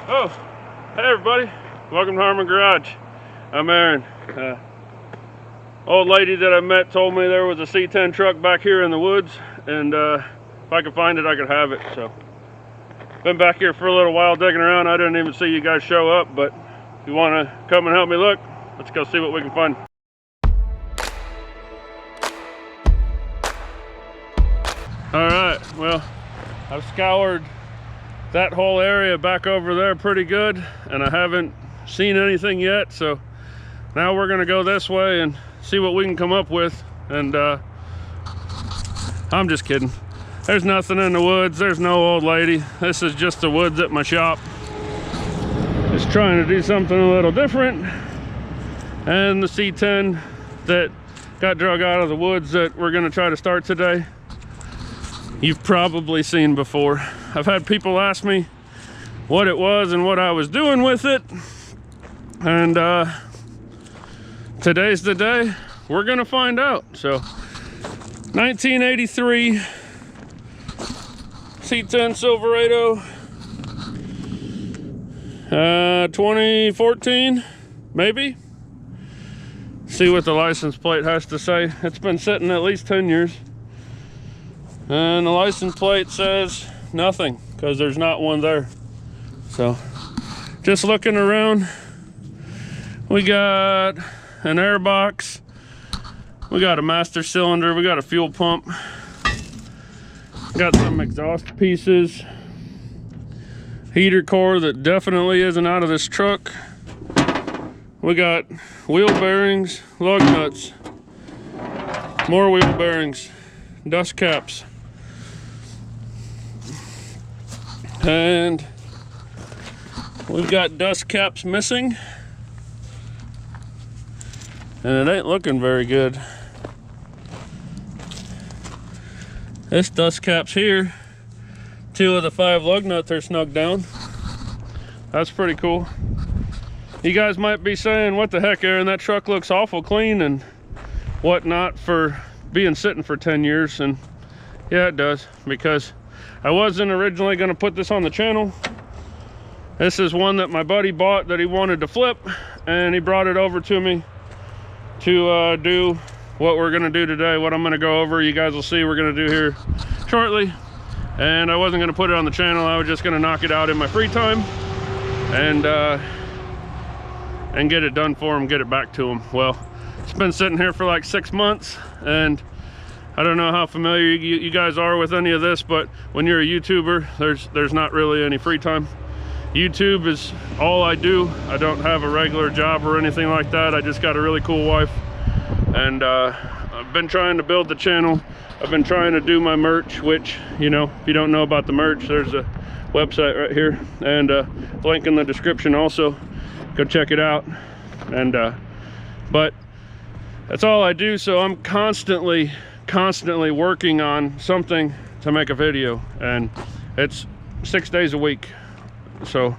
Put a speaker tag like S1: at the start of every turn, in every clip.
S1: Oh, hey everybody, welcome to Harmon Garage. I'm Aaron. Old lady that I met told me there was a C10 truck back here in the woods, and if I could find it, I could have it. So, been back here for a little while digging around. I didn't even see you guys show up, but if you want to come and help me look, let's go see what we can find. All right, well, I've scoured that whole area back over there pretty good, and I haven't seen anything yet. So now we're gonna go this way and see what we can come up with. And I'm just kidding, there's nothing in the woods, there's no old lady. This is just the woods at my shop. Just trying to do something a little different. And the C10 that got drug out of the woods that we're gonna try to start today, you've probably seen before. I've had people ask me what it was and what I was doing with it, and today's the day we're gonna find out. So 1983 C10 Silverado, 2014 maybe. See what the license plate has to say. It's been sitting at least 10 years. And the license plate says nothing, because there's not one there. So just looking around, we got an air box, we got a master cylinder, we got a fuel pump, got some exhaust pieces, heater core that definitely isn't out of this truck. We got wheel bearings, lug nuts, more wheel bearings, dust caps. And we've got dust caps missing, and it ain't looking very good. This dust cap's here. 2 of the 5 lug nuts are snugged down. That's pretty cool. You guys might be saying, what the heck, Aaron, that truck looks awful clean and whatnot for being sitting for 10 years. And yeah, it does, because I wasn't originally going to put this on the channel. This is one that my buddy bought that he wanted to flip, and he brought it over to me to do what we're going to do today. What I'm going to go over, you guys will see we're going to do here shortly. And I wasn't going to put it on the channel. I was just going to knock it out in my free time and get it done for him, get it back to him. Well, it's been sitting here for like 6 months, and I don't know how familiar you guys are with any of this, but when you're a YouTuber, there's not really any free time. YouTube is all I do. I don't have a regular job or anything like that. I just got a really cool wife, and I've been trying to build the channel. I've been trying to do my merch, which, you know, if you don't know about the merch, there's a website right here, and link in the description also. Go check it out. And but that's all I do, so I'm constantly working on something to make a video, and it's 6 days a week. So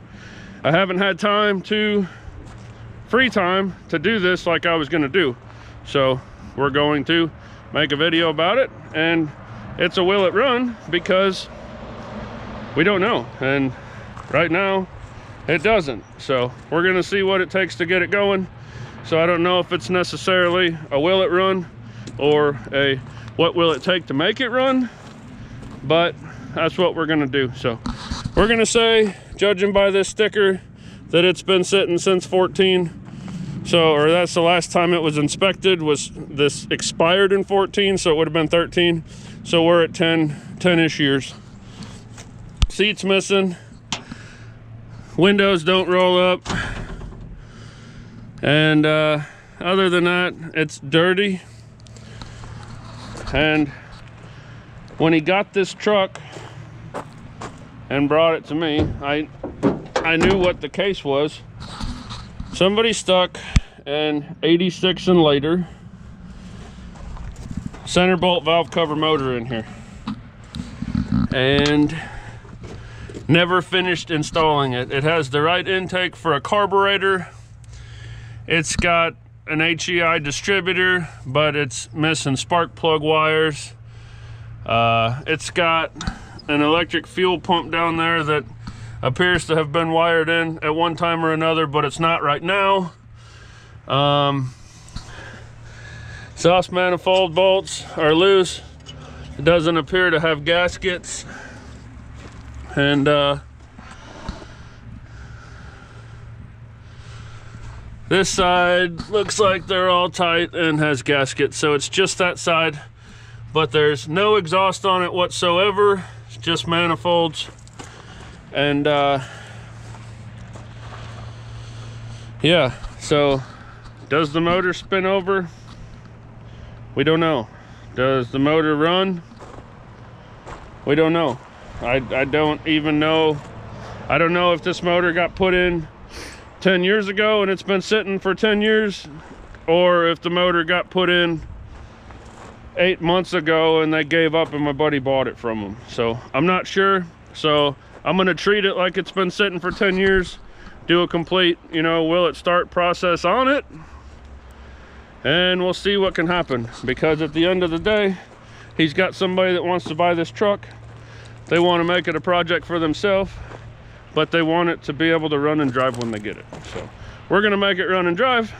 S1: I haven't had free time to do this like I was going to do. So we're going to make a video about it, and it's a will it run, because we don't know, and right now it doesn't. So we're going to see what it takes to get it going. So I don't know if it's necessarily a will it run or a what will it take to make it run, but that's what we're gonna do. So we're gonna say, judging by this sticker, that it's been sitting since 14. So, or that's the last time it was inspected, was this expired in 14, so it would have been 13. So we're at 10-ish years. Seats missing, windows don't roll up, and other than that, it's dirty. And when he got this truck and brought it to me, I knew what the case was. Somebody stuck an 86 and later center bolt valve cover motor in here and never finished installing it. It has the right intake for a carburetor. It's got an HEI distributor, but it's missing spark plug wires. It's got an electric fuel pump down there that appears to have been wired in at one time or another, but it's not right now. Exhaust manifold bolts are loose. It doesn't appear to have gaskets. And this side looks like they're all tight and has gaskets, so it's just that side, but there's no exhaust on it whatsoever. It's just manifolds. And yeah, so does the motor spin over? We don't know. Does the motor run? We don't know. I don't even know. I don't know if this motor got put in 10 years ago and it's been sitting for 10 years, or if the motor got put in 8 months ago and they gave up and my buddy bought it from them. So I'm not sure. So I'm gonna treat it like it's been sitting for 10 years, do a complete, you know, will it start process on it, and we'll see what can happen. Because at the end of the day, he's got somebody that wants to buy this truck. They want to make it a project for themselves, but they want it to be able to run and drive when they get it. So we're gonna make it run and drive,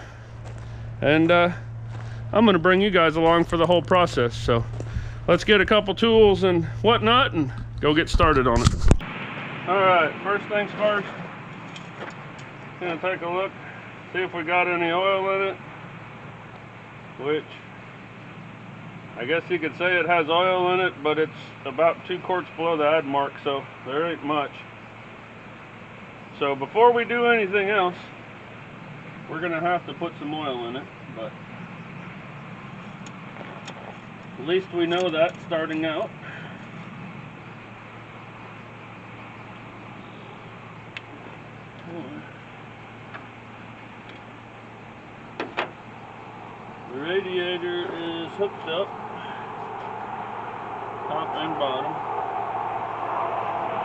S1: and I'm gonna bring you guys along for the whole process. So let's get a couple tools and whatnot and go get started on it. All right, first things first, gonna take a look, see if we got any oil in it, which I guess you could say it has oil in it, but it's about 2 quarts below the add mark, so there ain't much. So before we do anything else, we're gonna have to put some oil in it, but at least we know that starting out. The radiator is hooked up, top and bottom,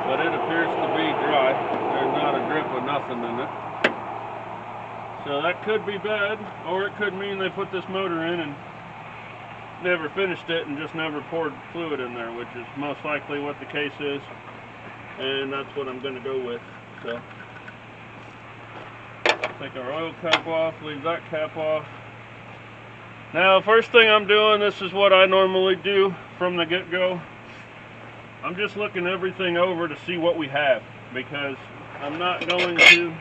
S1: but it appears to be dry. There's not a drip of nothing in it. So that could be bad, or it could mean they put this motor in and never finished it and just never poured fluid in there, which is most likely what the case is, and that's what I'm going to go with. So take our oil cap off, leave that cap off. Now, first thing I'm doing, this is what I normally do from the get-go. I'm just looking everything over to see what we have, because I'm not going to,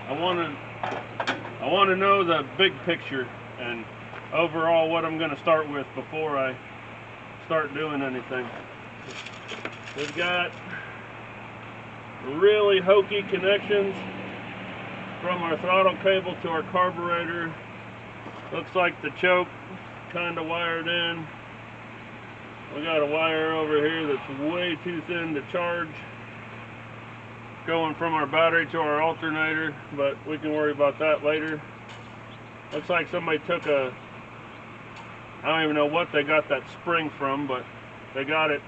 S1: I want to know the big picture and overall what I'm going to start with before I start doing anything. We've got really hokey connections from our throttle cable to our carburetor. Looks like the choke kind of wired in. We got a wire over here that's way too thin to charge, going from our battery to our alternator, but we can worry about that later. Looks like somebody took a, I don't even know what they got that spring from, but they got it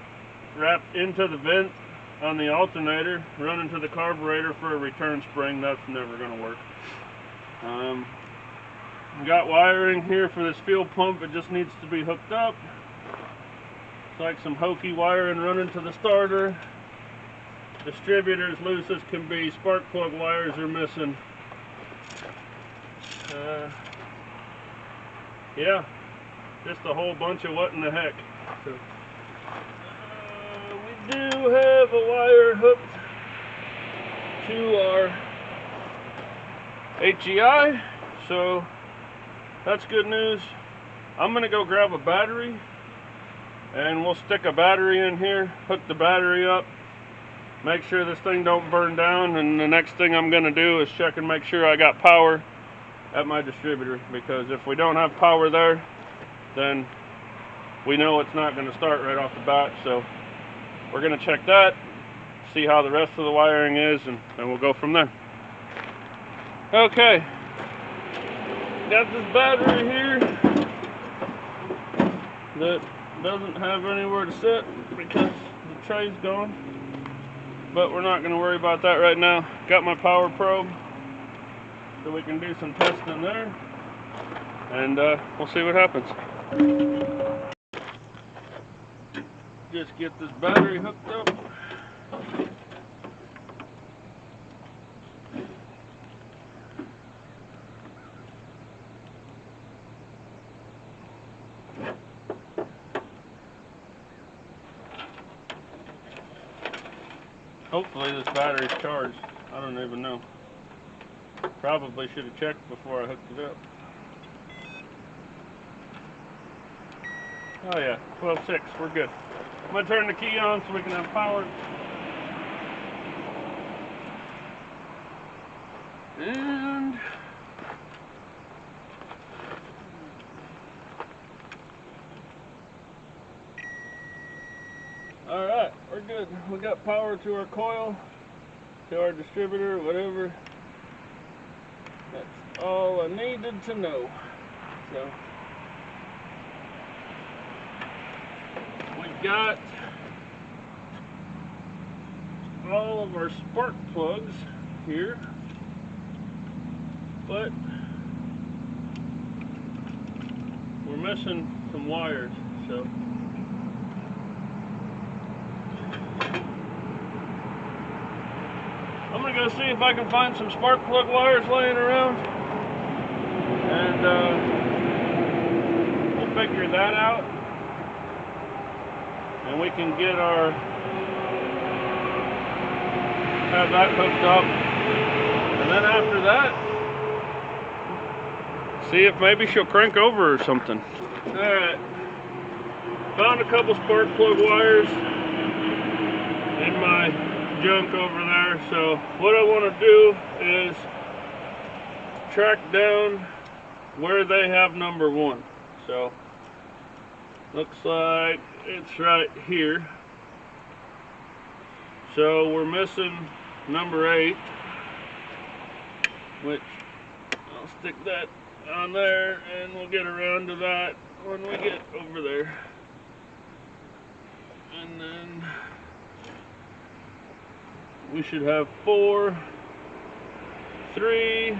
S1: wrapped into the vent on the alternator, running to the carburetor for a return spring. That's never going to work. We got wiring here for this fuel pump. It just needs to be hooked up. It's like some hokey wiring running to the starter. Distributor's loose as can be. Spark plug wires are missing. Yeah, just a whole bunch of what in the heck. So, we do have a wire hooked to our HEI, so that's good news. I'm gonna go grab a battery and we'll stick a battery in here, hook the battery up, make sure this thing don't burn down, and the next thing I'm gonna do is check and make sure I got power at my distributor, because if we don't have power there, then we know it's not gonna start right off the bat. So we're gonna check that, see how the rest of the wiring is, and we'll go from there. Okay. Got this battery here that doesn't have anywhere to sit because the tray's gone, but we're not going to worry about that right now. Got my power probe so we can do some testing there, and we'll see what happens. Just get this battery hooked up. Hopefully this battery's charged. I don't even know. Probably should have checked before I hooked it up. Oh yeah, 12.6, we're good. I'm gonna turn the key on so we can have power. And alright, we're good. We got power to our coil, to our distributor, whatever. That's all I needed to know. So we've got all of our spark plugs here, but we're missing some wires, so I'm gonna go see if I can find some spark plug wires laying around, and we'll figure that out, and we can get our have that hooked up, and then after that, see if maybe she'll crank over or something. Alright, found a couple spark plug wires in my junk over there, so what I want to do is track down where they have number 1. So looks like it's right here, so we're missing number 8, which I'll stick that on there and we'll get around to that when we get over there. And then we should have 4, 3,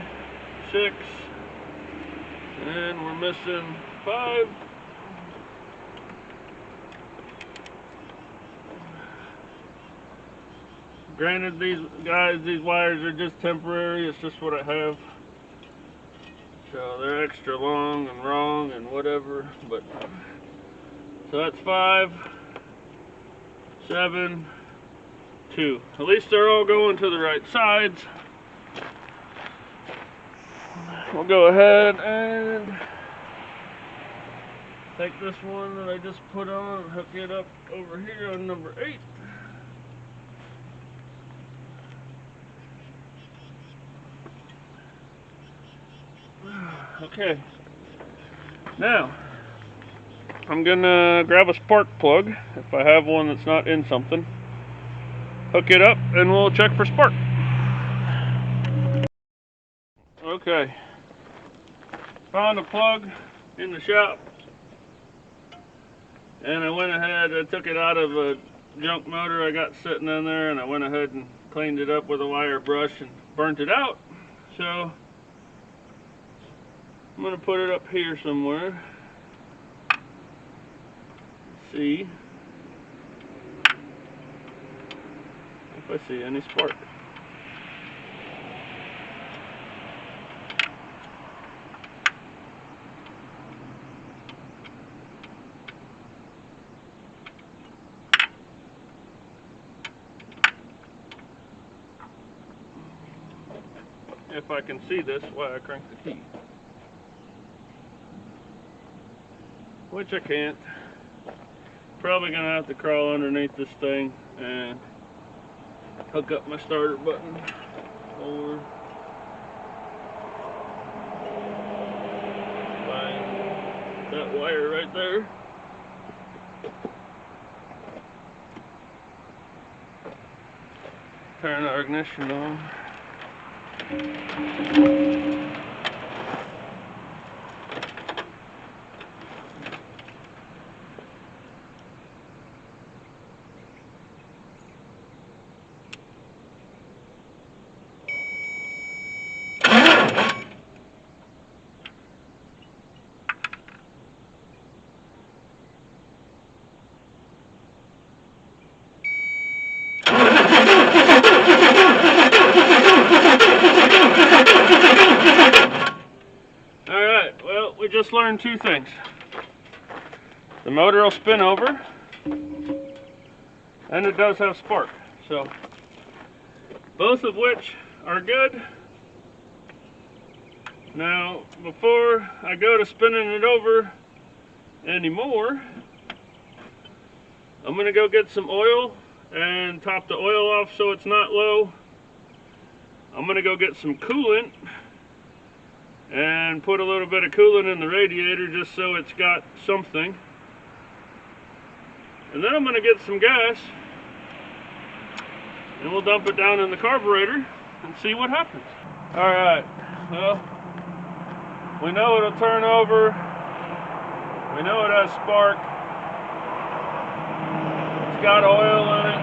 S1: 6, and we're missing 5. Granted, these wires are just temporary, it's just what I have. So they're extra long and wrong and whatever, but so that's 5, 7, 2. At least they're all going to the right sides. We'll go ahead and take this one that I just put on and hook it up over here on number 8. Okay, now I'm gonna grab a spark plug if I have one that's not in something, hook it up, and we'll check for spark. Okay, found a plug in the shop, and I went ahead, I took it out of a junk motor I got sitting in there, and I went ahead and cleaned it up with a wire brush and burnt it out. So I'm going to put it up here somewhere. See if I see any spark. If I can see this while I crank the key. Which I can't. Probably gonna have to crawl underneath this thing and hook up my starter button or find that wire right there. Turn our ignition on. We just learned 2 things. The motor will spin over, and it does have spark. So both of which are good. Now, before I go to spinning it over anymore, I'm gonna go get some oil and top the oil off so it's not low. I'm gonna go get some coolant and put a little bit of coolant in the radiator just so it's got something. And then I'm gonna get some gas and we'll dump it down in the carburetor and see what happens. All right, well, we know it'll turn over. We know it has spark. It's got oil in it.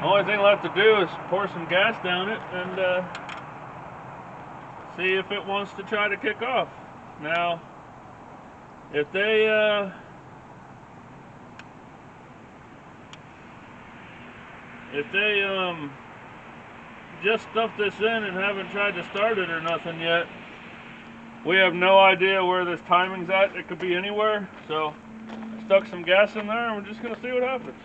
S1: Only thing left to do is pour some gas down it and see if it wants to try to kick off. Now, if they just stuffed this in and haven't tried to start it or nothing yet, we have no idea where this timing's at. It could be anywhere. So I stuck some gas in there and we're just gonna see what happens.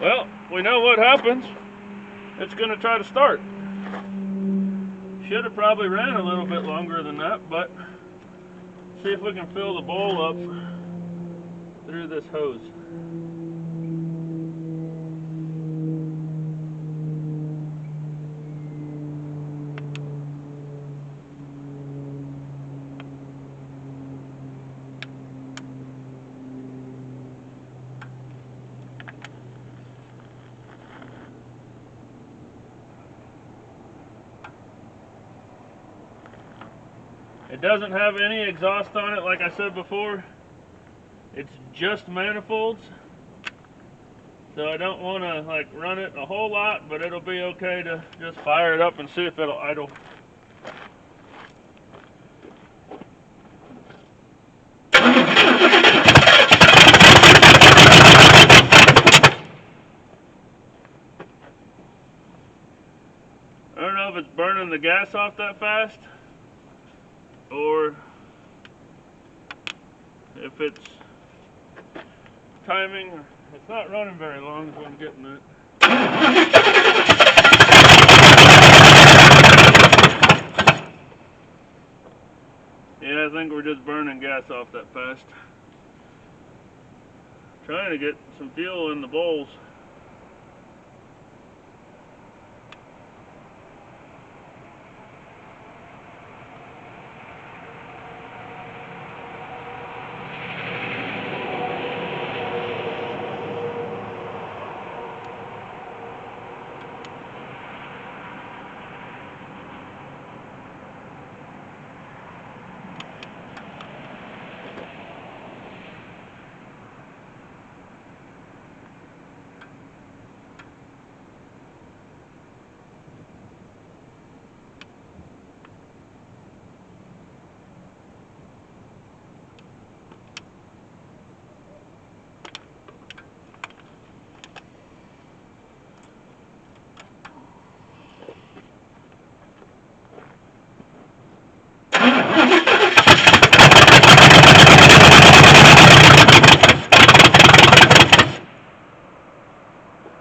S1: Well, we know what happens. It's gonna try to start. Should have probably ran a little bit longer than that, but see if we can fill the bowl up through this hose. It doesn't have any exhaust on it, like I said before. It's just manifolds. So I don't want to like run it a whole lot, but it'll be okay to just fire it up and see if it'll idle. I don't know if it's burning the gas off that fast, or if it's timing. It's not running very long is what I'm getting at. Yeah, I think we're just burning gas off that fast. Trying to get some fuel in the bowls.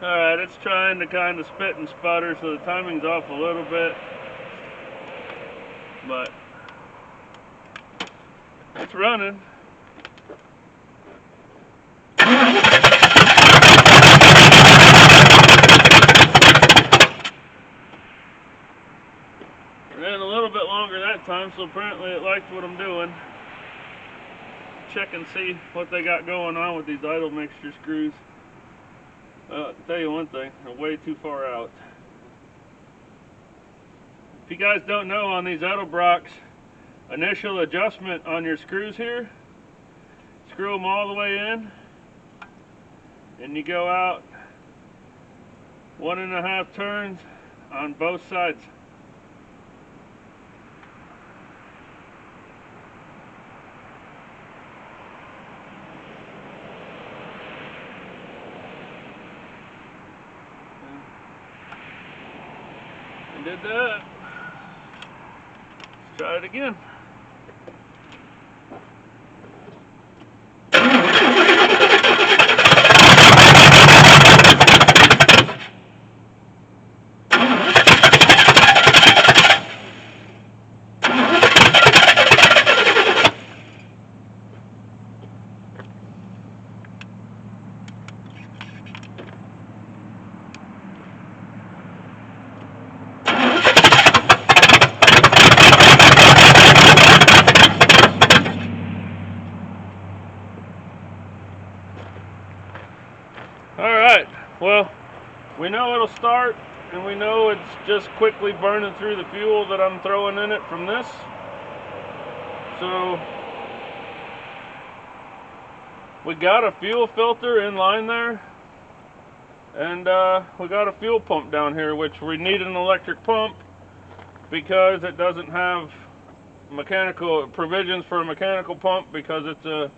S1: Alright, it's trying to kind of spit and sputter, so the timing's off a little bit, but it's running. Ran a little bit longer that time, so apparently it liked what I'm doing. Check and see what they got going on with these idle mixture screws. Well, I can tell you one thing, they're way too far out. If you guys don't know, on these Edelbrocks, initial adjustment on your screws here, screw them all the way in, and you go out 1.5 turns on both sides. Did that. Let's try it again. All right, well, we know it'll start, and we know it's just quickly burning through the fuel that I'm throwing in it from this. So we got a fuel filter in line there, and we got a fuel pump down here, which we need an electric pump because it doesn't have mechanical provisions for a mechanical pump, because it's a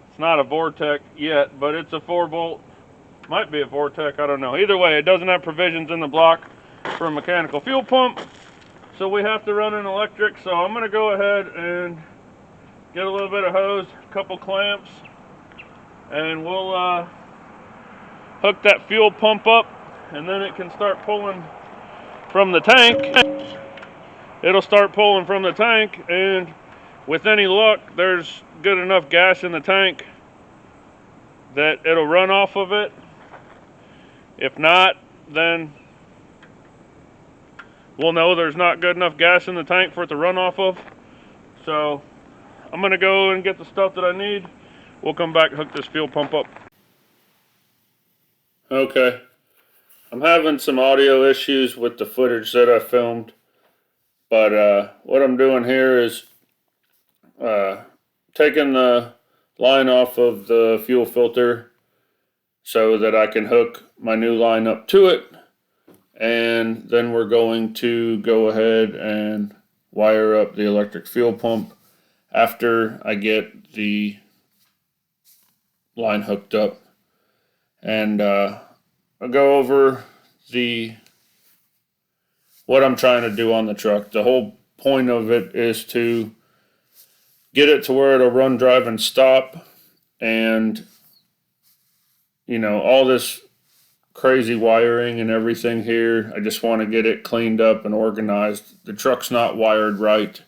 S1: it's not a Vortec yet, but it's a 4-volt, might be a Vortec, I don't know. Either way, it doesn't have provisions in the block for a mechanical fuel pump, so we have to run an electric. So I'm going to go ahead and get a little bit of hose, a couple clamps, and we'll hook that fuel pump up, and then it can start pulling from the tank. It'll start pulling from the tank, and with any luck, there's good enough gas in the tank that it'll run off of it. If not, then we'll know there's not good enough gas in the tank for it to run off of. So I'm gonna go and get the stuff that I need. We'll come back and hook this fuel pump up. Okay, I'm having some audio issues with the footage that I filmed, but what I'm doing here is taking the line off of the fuel filter so that I can hook my new line up to it, and then we're going to go ahead and wire up the electric fuel pump after I get the line hooked up. And I'll go over what I'm trying to do on the truck. The whole point of it is to get it to where it'll run, drive, and stop. And, you know, all this crazy wiring and everything here, I just want to get it cleaned up and organized. The truck's not wired right.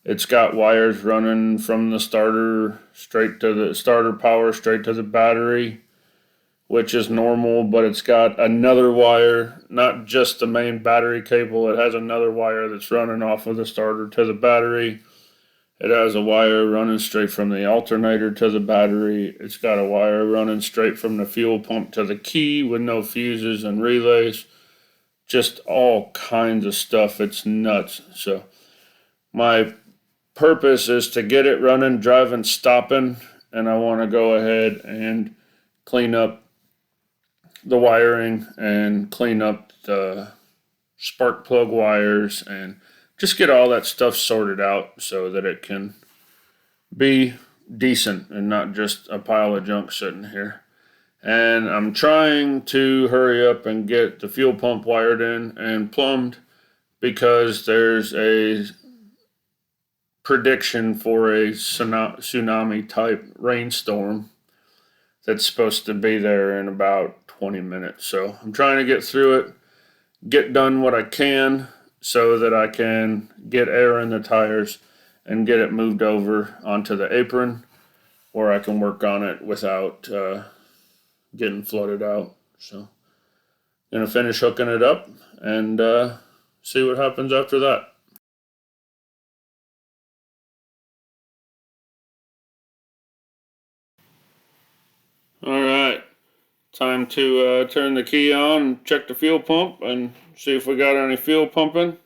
S1: It's got wires running from the starter straight to the starter power, straight to the battery, which is normal, but it's got another wire, not just the main battery cable. It has another wire that's running off of the starter to the battery. It has a wire running straight from the alternator to the battery. It's got a wire running straight from the fuel pump to the key with no fuses and relays. Just all kinds of stuff. It's nuts. So my purpose is to get it running, driving, stopping, and I want to go ahead and clean up the wiring and clean up the spark plug wires and just get all that stuff sorted out so that it can be decent and not just a pile of junk sitting here. And I'm trying to hurry up and get the fuel pump wired in and plumbed, because there's a prediction for a tsunami type rainstorm that's supposed to be there in about 20 minutes. So I'm trying to get through it, get done what I can, so that I can get air in the tires and get it moved over onto the apron where I can work on it without getting flooded out. So I'm going to finish hooking it up and see what happens after that. All right, time to turn the key on, check the fuel pump, and see if we got any fuel pumping.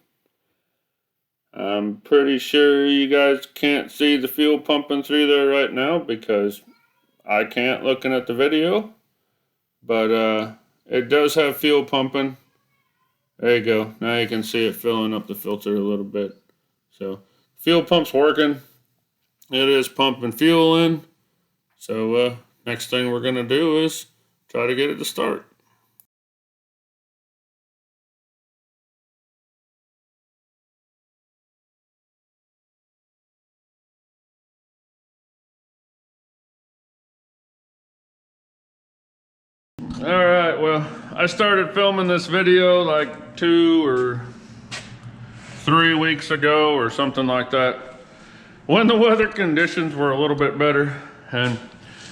S1: I'm pretty sure you guys can't see the fuel pumping through there right now because I can't looking at the video. But it does have fuel pumping. There you go. Now you can see it filling up the filter a little bit. So fuel pump's working. It is pumping fuel in. So next thing we're going to do is try to get it to start. Alright, well, I started filming this video like 2 or 3 weeks ago or something like that, when the weather conditions were a little bit better. And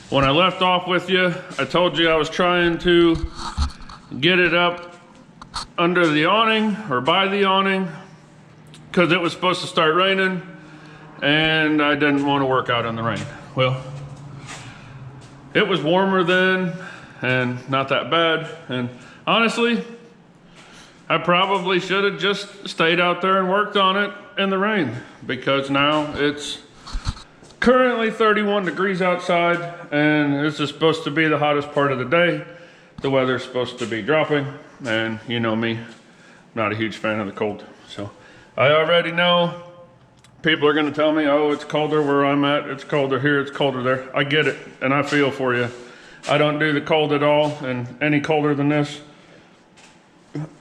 S1: when I left off with you, I told you I was trying to get it up under the awning or by the awning because it was supposed to start raining and I didn't want to work out in the rain. Well, it was warmer then and not that bad. And honestly, I probably should have just stayed out there and worked on it in the rain, because now it's currently 31 degrees outside and this is supposed to be the hottest part of the day. The weather's supposed to be dropping, and you know me, not a huge fan of the cold. So I already know people are gonna tell me, oh, it's colder where I'm at, it's colder here, it's colder there. I get it, and I feel for you. I don't do the cold at all, and any colder than this,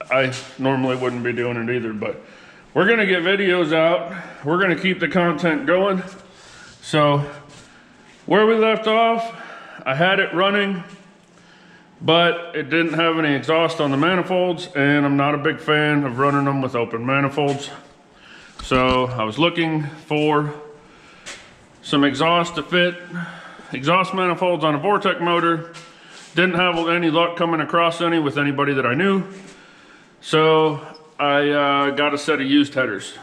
S1: I normally wouldn't be doing it either, but we're gonna get videos out. We're gonna keep the content going. So where we left off, I had it running, but it didn't have any exhaust on the manifolds, and I'm not a big fan of running them with open manifolds. So I was looking for some exhaust to fit exhaust manifolds on a Vortec motor. Didn't have any luck coming across any with anybody that I knew. So I got a set of used headers.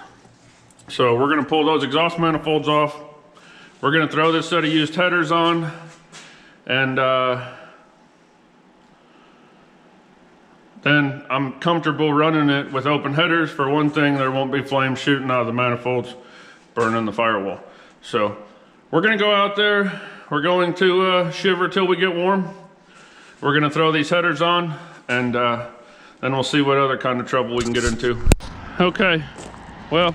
S1: So we're gonna pull those exhaust manifolds off. We're gonna throw this set of used headers on, and then I'm comfortable running it with open headers. For one thing, there won't be flames shooting out of the manifolds, burning the firewall. So we're gonna go out there. We're going to shiver till we get warm. We're gonna throw these headers on, and then we'll see what other kind of trouble we can get into. Okay, well,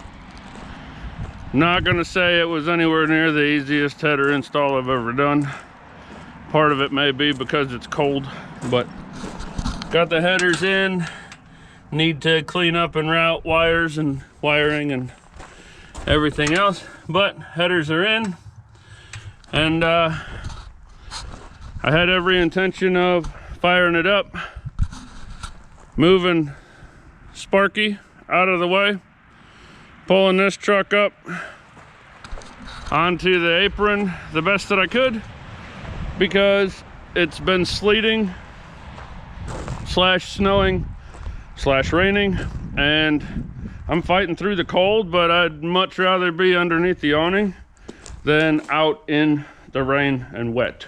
S1: not gonna say it was anywhere near the easiest header install I've ever done. Part of it may be because it's cold, but got the headers in. Need to clean up and route wires and wiring and everything else, but headers are in. And I had every intention of firing it up, moving Sparky out of the way, pulling this truck up onto the apron the best that I could, because it's been sleeting slash snowing slash raining, and I'm fighting through the cold, but I'd much rather be underneath the awning than out in the rain and wet.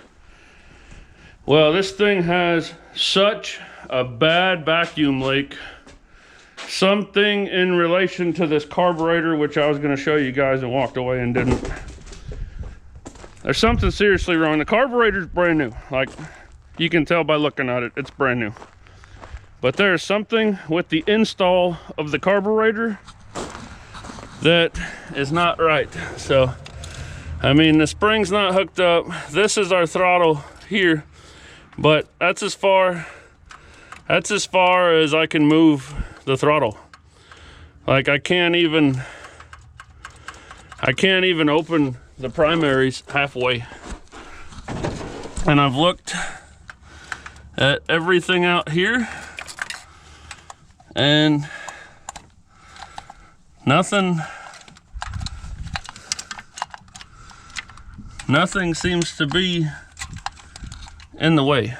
S1: Well, this thing has such a bad vacuum leak. Something in relation to this carburetor, which I was going to show you guys and walked away and didn't. There's something seriously wrong. The carburetor's brand new. Like, you can tell by looking at it, it's brand new. But there's something with the install of the carburetor that is not right. So, I mean, the spring's not hooked up. This is our throttle here, but that's as far as I can move the throttle. Like, I can't even open the primaries halfway. And I've looked at everything out here, and nothing seems to be in the way.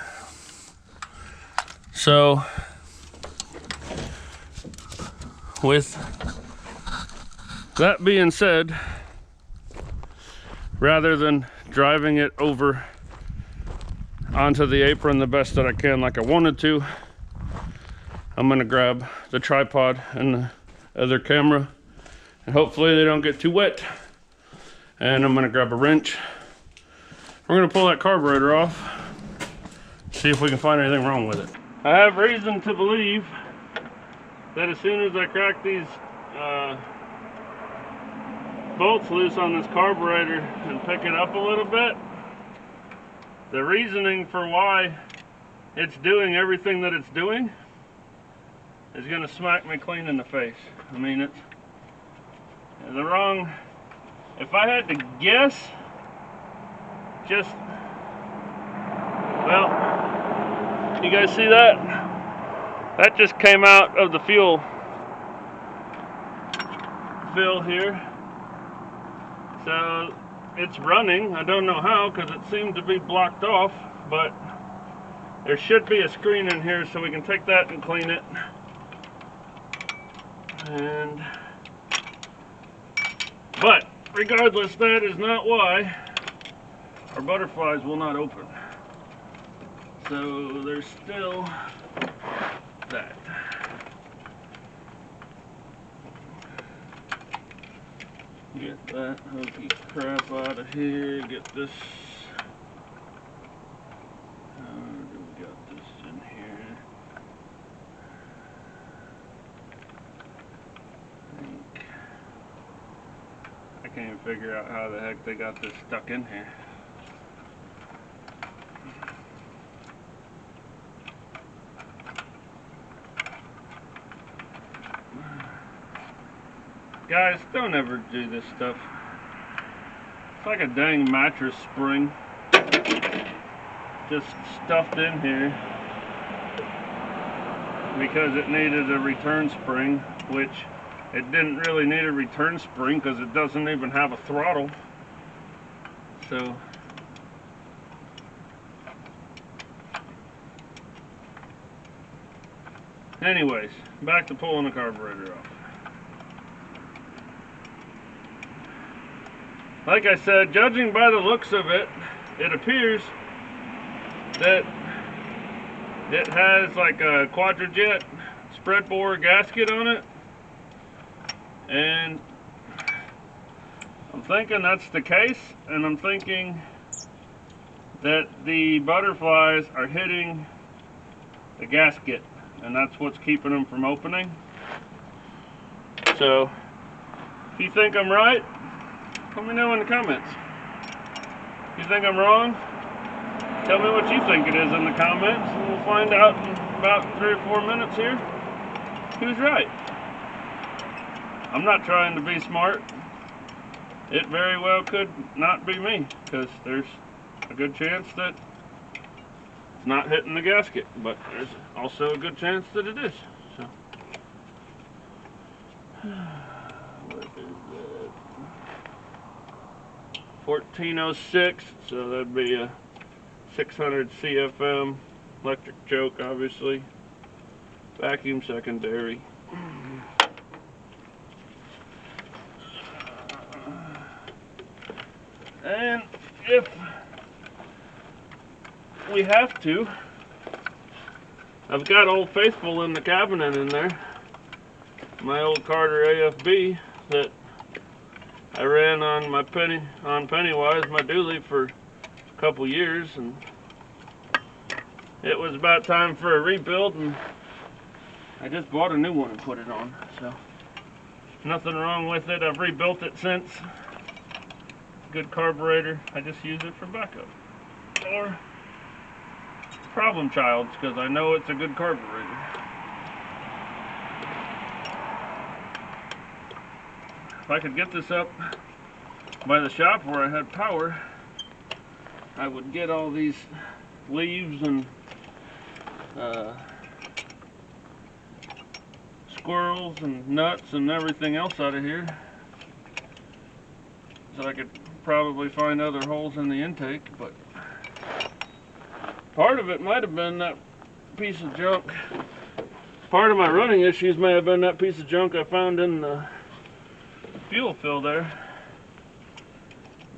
S1: So with that being said, rather than driving it over onto the apron the best that I can like I wanted to, I'm gonna grab the tripod and the other camera, and hopefully they don't get too wet. And I'm gonna grab a wrench. We're gonna pull that carburetor off, see if we can find anything wrong with it. I have reason to believe that as soon as I crack these bolts loose on this carburetor and pick it up a little bit, the reasoning for why it's doing everything that it's doing is gonna smack me clean in the face. I mean, it's the wrong, if I had to guess, just, well, you guys see that? That just came out of the fuel fill here. So it's running. I don't know how, because it seemed to be blocked off, but there should be a screen in here so we can take that and clean it. But regardless, that is not why our butterflies will not open. So there's still that. Get that hokey crap out of here. Get this. We got this in here. I can't even figure out how the heck they got this stuck in here. Guys, don't ever do this stuff. It's like a dang mattress spring just stuffed in here because it needed a return spring, which it didn't really need a return spring because it doesn't even have a throttle. So anyways, back to pulling the carburetor off. Like I said, judging by the looks of it, it appears that it has like a quadrajet spread bore gasket on it, and I'm thinking that's the case, and I'm thinking that the butterflies are hitting the gasket, and that's what's keeping them from opening. So if you think I'm right, let me know in the comments. If you think I'm wrong, tell me what you think it is in the comments, and we'll find out in about 3 or 4 minutes here who's right. I'm not trying to be smart. It very well could not be me, because there's a good chance that it's not hitting the gasket, but there's also a good chance that it is. So, what is that? 1406, so that'd be a 600 CFM electric choke, obviously. Vacuum secondary. And if we have to, I've got Old Faithful in the cabinet in there. My old Carter AFB that I ran on my Pennywise, my dually, for a couple years, and it was about time for a rebuild, and I just bought a new one and put it on. So nothing wrong with it. I've rebuilt it since. Good carburetor. I just use it for backup or problem childs because I know it's a good carburetor. If I could get this up by the shop where I had power, I would get all these leaves and squirrels and nuts and everything else out of here, so I could probably find other holes in the intake. But part of it might have been that piece of junk. Part of my running issues may have been that piece of junk I found in the fuel fill there.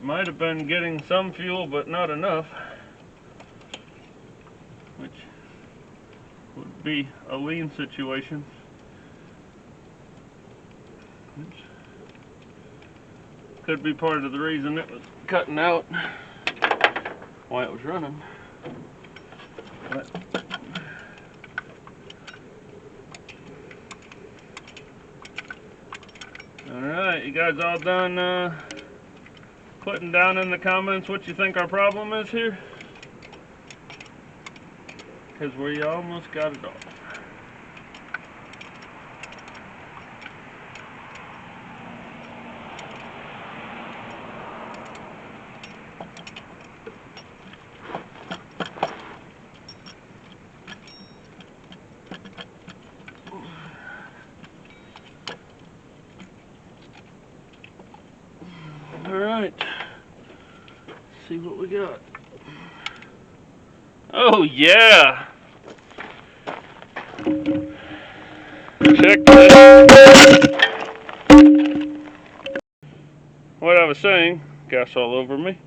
S1: Might have been getting some fuel but not enough, which would be a lean situation. Oops. Could be part of the reason it was cutting out while it was running. But alright, you guys all done putting down in the comments what you think our problem is here? Because we almost got it off. Alright, see what we got. Oh yeah! Check that. What I was saying, gas all over me.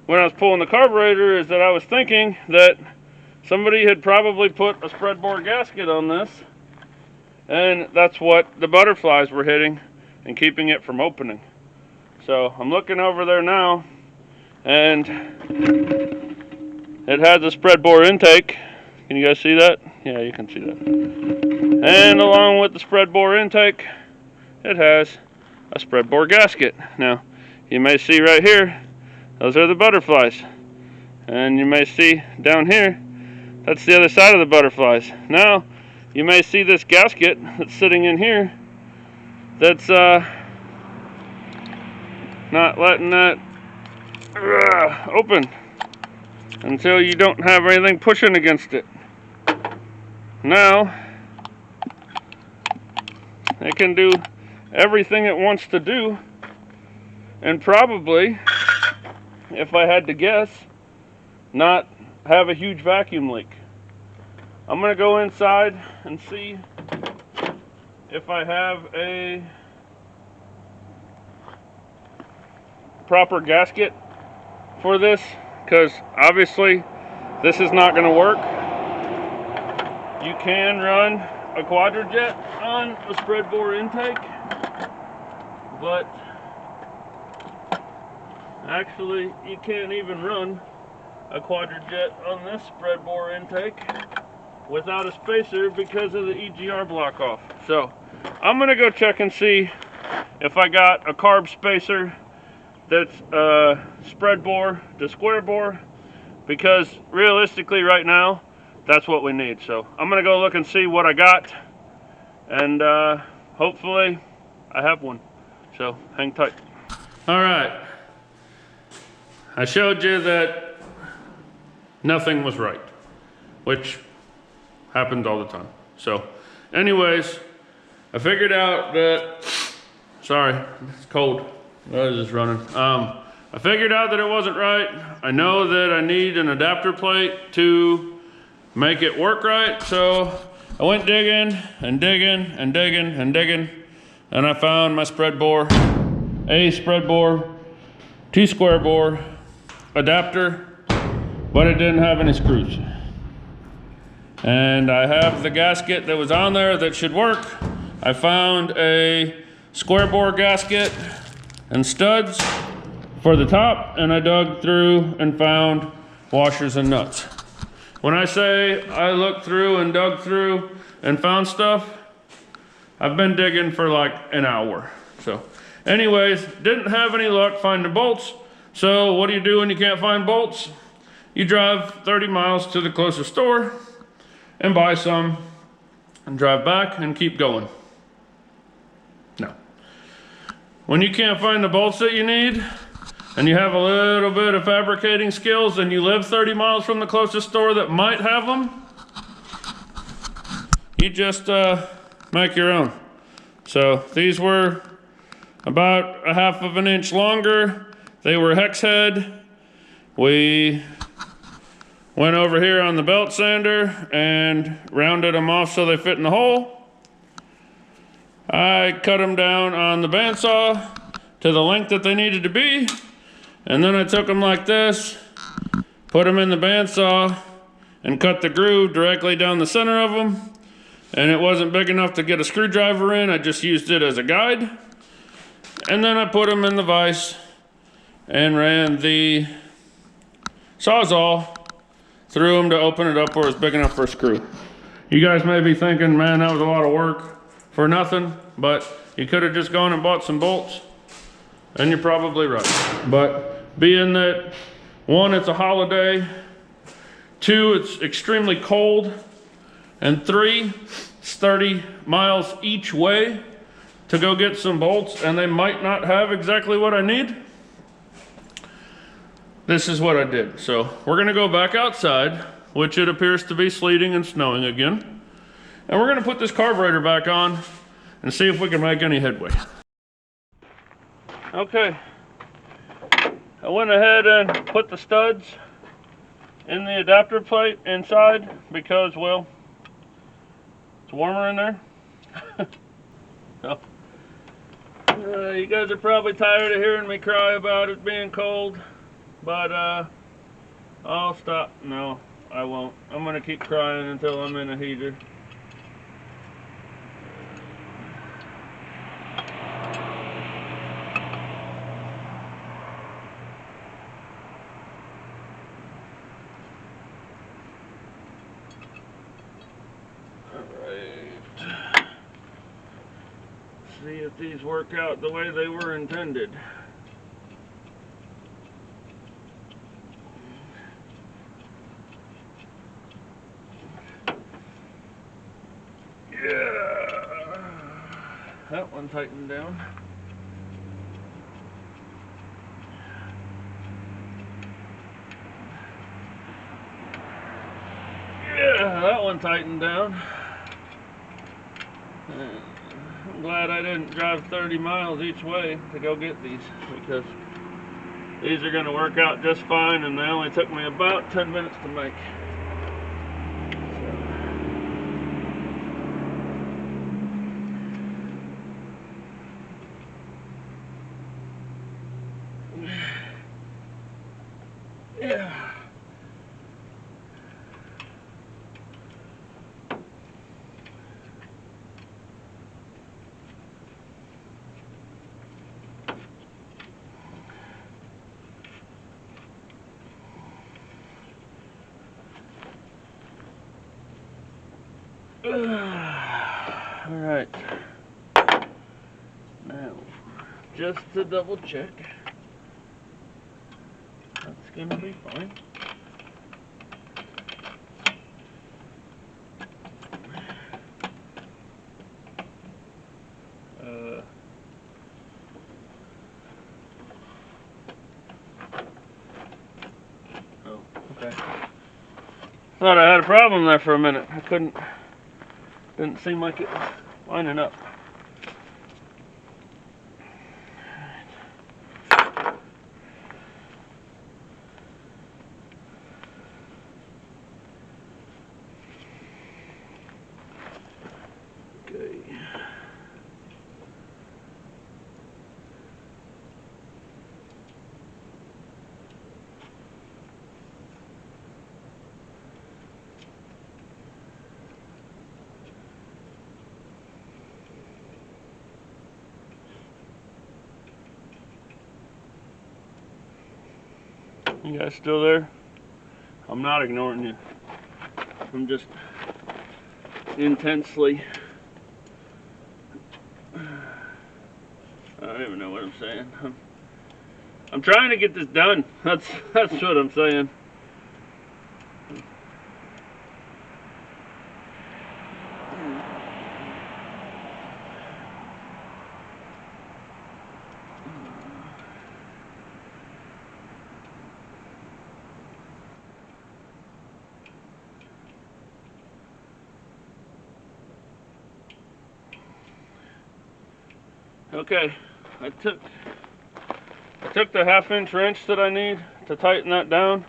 S1: when I was pulling the carburetor is that I was thinking that somebody had probably put a spread bore gasket on this, and that's what the butterflies were hitting and keeping it from opening. So I'm looking over there now, and it has a spread bore intake. Can you guys see that? Yeah, you can see that. And along with the spread bore intake, it has a spread bore gasket. Now, you may see right here, those are the butterflies. And you may see down here, that's the other side of the butterflies. Now, you may see this gasket that's sitting in here that's not letting that open until you don't have anything pushing against it. Now, it can do everything it wants to do, and probably, if I had to guess, not have a huge vacuum leak. I'm gonna go inside and see if I have a proper gasket for this, because obviously this is not gonna work. You can run a quadrajet on a spread bore intake, but actually you can't even run a quadrajet on this spread bore intake without a spacer because of the EGR block off. So I'm gonna go check and see if I got a carb spacer that's spread bore to square bore, because realistically right now that's what we need. So I'm gonna go look and see what I got, and hopefully I have one. So hang tight. All right, I showed you that nothing was right, which happens all the time. So anyways, I figured out that, sorry, it's cold. That is running. I figured out that it wasn't right. I know that I need an adapter plate to make it work right. So I went digging and digging and digging and digging, and I found my spread bore, a spread bore, T square bore adapter, but it didn't have any screws. And I have the gasket that was on there that should work. I found a square bore gasket and studs for the top, and I dug through and found washers and nuts. When I say I looked through and dug through and found stuff, I've been digging for like an hour. So anyways, didn't have any luck finding bolts. So what do you do when you can't find bolts? You drive 30 miles to the closest store and buy some and drive back and keep going. No. When you can't find the bolts that you need, and you have a little bit of fabricating skills, and you live 30 miles from the closest store that might have them, you just make your own. So these were about 1/2 inch longer. They were hex head. We went over here on the belt sander and rounded them off so they fit in the hole. I cut them down on the bandsaw to the length that they needed to be, and then I took them like this, put them in the bandsaw, and cut the groove directly down the center of them. And it wasn't big enough to get a screwdriver in, I just used it as a guide. And then I put them in the vise and ran the Sawzall through them to open it up where it's big enough for a screw. You guys may be thinking, man, that was a lot of work for nothing, but you could have just gone and bought some bolts, and you're probably right. But being that, one, it's a holiday, two, it's extremely cold, and three, it's 30 miles each way to go get some bolts, and they might not have exactly what I need. This is what I did. So we're gonna go back outside, which it appears to be sleeting and snowing again. And we're gonna put this carburetor back on and see if we can make any headway. Okay, I went ahead and put the studs in the adapter plate inside because, well, it's warmer in there. So, you guys are probably tired of hearing me cry about it being cold. but I'll stop. No, I won't. I'm gonna keep crying until I'm in a heater. Alright. See if these work out the way they were intended. Yeah, that one tightened down. Yeah, that one tightened down. I'm glad I didn't drive 30 miles each way to go get these, because these are going to work out just fine, and they only took me about 10 minutes to make. Yeah. All right. Now, just to double check, that's gonna be fine. Oh, okay. Thought I had a problem there for a minute. I couldn't. Didn't seem like it was lining up. Okay. You guys still there? I'm not ignoring you. I'm just intensely, I don't even know what I'm saying. I'm trying to get this done. That's what I'm saying. Okay, I took the 1/2-inch wrench that I need to tighten that down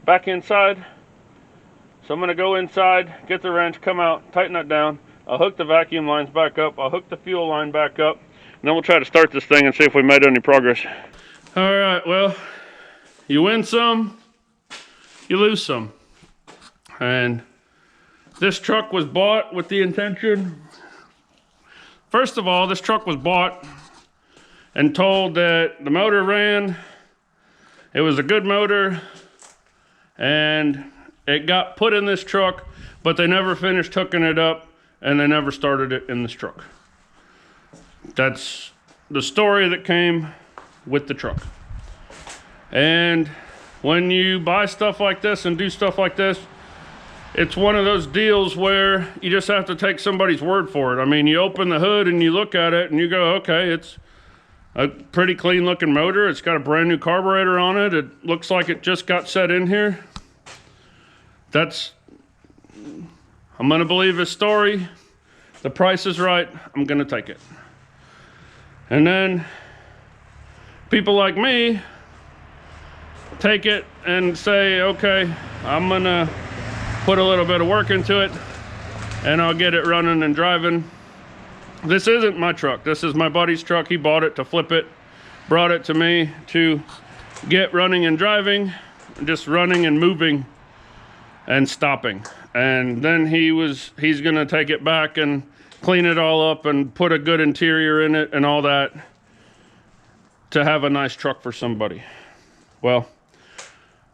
S1: back inside. So I'm going to go inside, get the wrench, come out, tighten that down. I'll hook the vacuum lines back up. I'll hook the fuel line back up. And then we'll try to start this thing and see if we made any progress. All right, well, you win some, you lose some. And this truck was bought with the intention. First of all, this truck was bought and told that the motor ran, it was a good motor, and it got put in this truck, but they never finished hooking it up, and they never started it in this truck. That's the story that came with the truck. And when you buy stuff like this and do stuff like this, it's one of those deals where you just have to take somebody's word for it. I mean, you open the hood and you look at it and you go, okay, it's a pretty clean looking motor. It's got a brand new carburetor on it. It looks like it just got set in here. I'm gonna believe his story. The price is right, I'm gonna take it. And then people like me take it and say, okay, I'm gonna put a little bit of work into it and I'll get it running and driving. This isn't my truck. This is my buddy's truck. He bought it to flip it, brought it to me to get running and driving, just running and moving and stopping. And then he's gonna take it back and clean it all up and put a good interior in it and all that to have a nice truck for somebody. Well,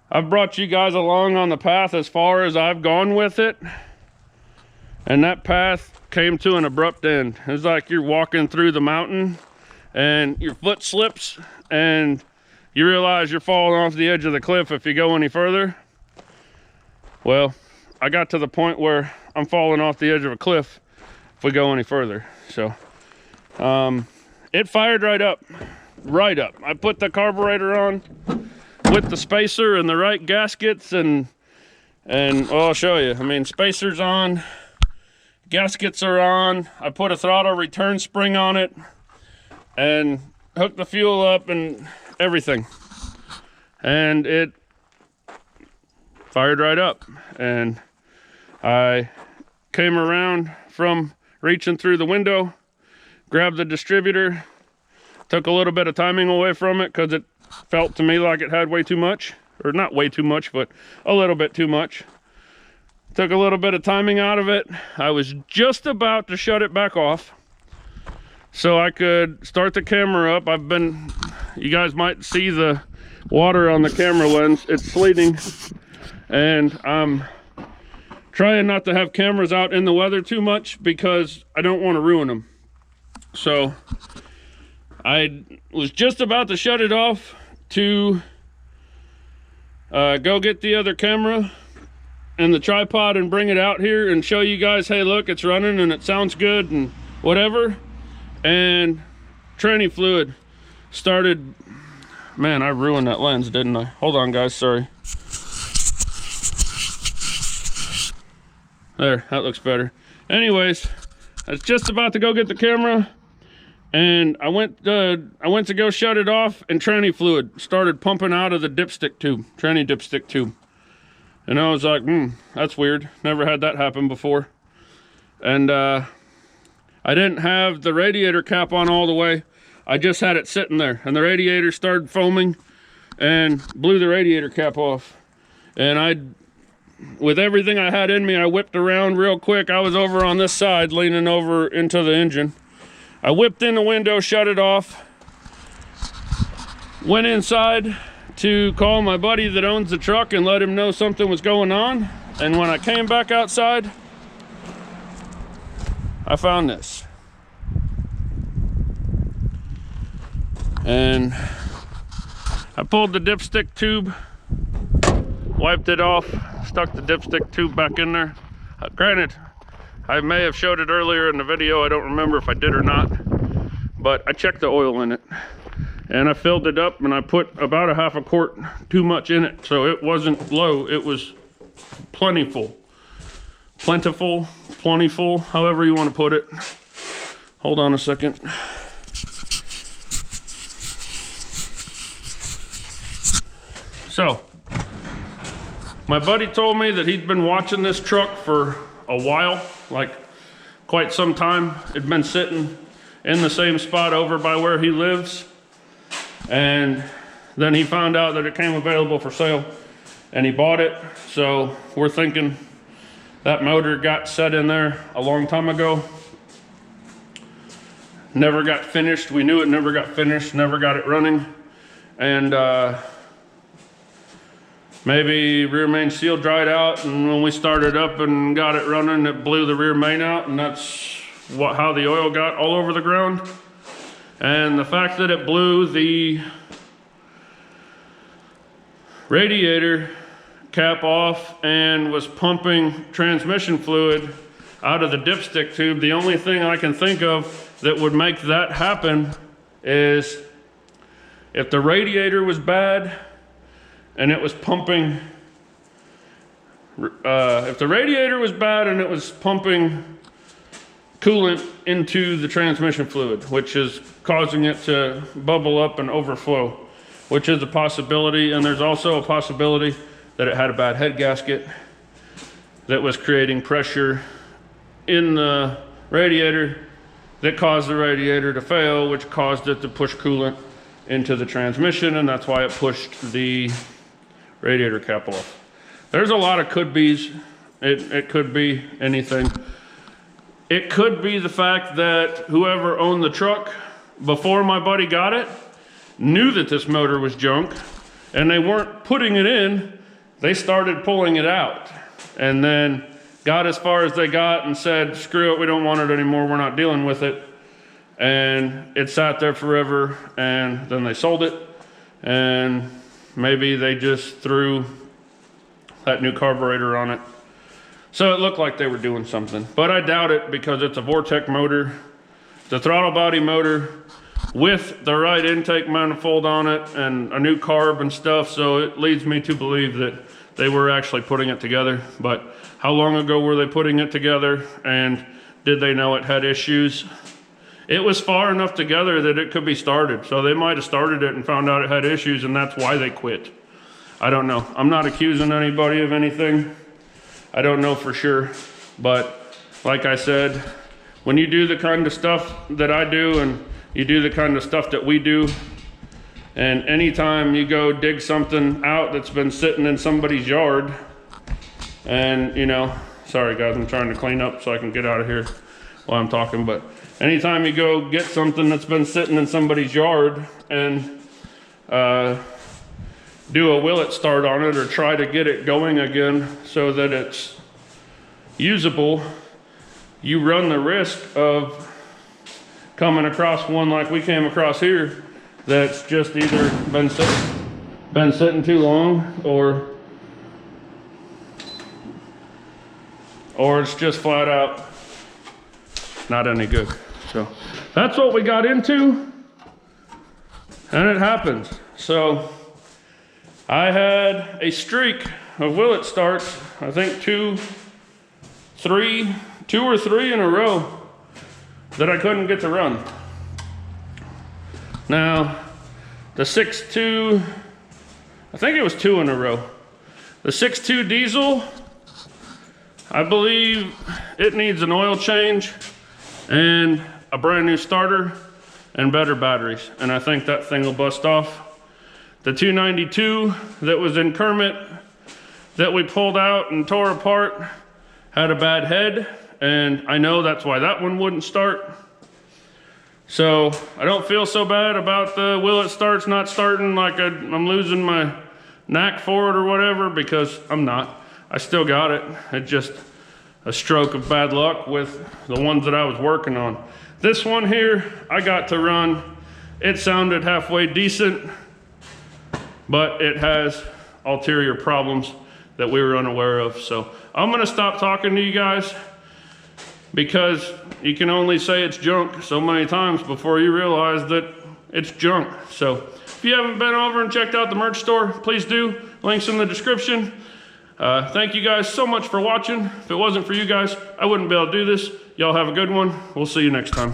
S1: I've brought you guys along on the path as far as I've gone with it, and that path came to an abrupt end. It's like you're walking through the mountain and your foot slips and you realize you're falling off the edge of the cliff if you go any further. Well, I got to the point where I'm falling off the edge of a cliff if we go any further. So it fired right up. I put the carburetor on with the spacer and the right gaskets, and well, I'll show you. I mean, spacer's on, gaskets are on. I put a throttle return spring on it and hooked the fuel up and everything, and it fired right up. And I came around from reaching through the window, grabbed the distributor, took a little bit of timing away from it because it felt to me like it had way too much, or not way too much, but a little bit too much. Took a little bit of timing out of it. I was just about to shut it back off so I could start the camera up. You guys might see the water on the camera lens. It's sleeting, and I'm trying not to have cameras out in the weather too much because I don't want to ruin them. So I was just about to shut it off to go get the other camera and the tripod and bring it out here and show you guys, hey, look, it's running and it sounds good and whatever. And tranny fluid started. Man, I ruined that lens, didn't I? Hold on, guys, sorry. There, that looks better. Anyways, I was just about to go get the camera, and I went to go shut it off, and tranny fluid started pumping out of the dipstick tube, tranny dipstick tube. And I was like, that's weird. Never had that happen before. And I didn't have the radiator cap on all the way. I just had it sitting there, and the radiator started foaming and blew the radiator cap off. And with everything I had in me, I whipped around real quick. I was over on this side, leaning over into the engine. I whipped in the window, shut it off, went inside to call my buddy that owns the truck and let him know something was going on. And when I came back outside, I found this. And I pulled the dipstick tube, wiped it off, stuck the dipstick tube back in there. Granted, I may have showed it earlier in the video. I don't remember if I did or not, but I checked the oil in it and I filled it up, and I put about a half a quart too much in it. So it wasn't low, it was plentiful, however you want to put it. Hold on a second. So, my buddy told me that he'd been watching this truck for a while, like quite some time. It'd been sitting in the same spot over by where he lives. And then he found out that it came available for sale and he bought it. So we're thinking that motor got set in there a long time ago. Never got finished. We knew it never got finished, never got it running. And maybe rear main seal dried out, and when we started up and got it running, it blew the rear main out, and that's how the oil got all over the ground. And the fact that it blew the radiator cap off and was pumping transmission fluid out of the dipstick tube, the only thing I can think of that would make that happen is if the radiator was bad and it was pumping, if the radiator was bad and it was pumping coolant into the transmission fluid, which is causing it to bubble up and overflow, which is a possibility. And there's also a possibility that it had a bad head gasket that was creating pressure in the radiator that caused the radiator to fail, which caused it to push coolant into the transmission, and that's why it pushed the radiator cap off. There's a lot of could-be's. It could be anything. It could be the fact that whoever owned the truck before my buddy got it knew that this motor was junk, and they weren't putting it in, they started pulling it out, and then got as far as they got and said, screw it, we don't want it anymore, we're not dealing with it. And it sat there forever, and then they sold it, and maybe they just threw that new carburetor on it. So it looked like they were doing something, but I doubt it because it's a Vortec motor, the throttle body motor with the right intake manifold on it and a new carb and stuff. So it leads me to believe that they were actually putting it together. But how long ago were they putting it together, and did they know it had issues? It was far enough together that it could be started. So they might have started it and found out it had issues, and that's why they quit. I don't know. I'm not accusing anybody of anything. I don't know for sure, but like I said, when you do the kind of stuff that I do and you do the kind of stuff that we do, and anytime you go dig something out that's been sitting in somebody's yard, and you know, sorry guys, I'm trying to clean up so I can get out of here while I'm talking, but anytime you go get something that's been sitting in somebody's yard and do a willet start on it or try to get it going again so that it's usable, you run the risk of coming across one like we came across here that's just either been sitting too long or it's just flat out not any good. So that's what we got into, and it happens. So I had a streak of willet starts, I think two or three in a row that I couldn't get to run. Now, the 6.2, I think it was 2 in a row. The 6.2 diesel, I believe it needs an oil change and a brand new starter and better batteries. And I think that thing will bust off. The 292 that was in Kermit that we pulled out and tore apart had a bad head, and I know that's why that one wouldn't start. So I don't feel so bad about the willet starts not starting, like I'm losing my knack for it or whatever, because I'm not. I still got it. It's just a stroke of bad luck with the ones that I was working on. This one here, I got to run. It sounded halfway decent, but it has ulterior problems that we were unaware of. So I'm gonna stop talking to you guys because you can only say it's junk so many times before you realize that it's junk. So if you haven't been over and checked out the merch store, please do. Links in the description. Thank you guys so much for watching. If it wasn't for you guys, I wouldn't be able to do this. Y'all have a good one. We'll see you next time.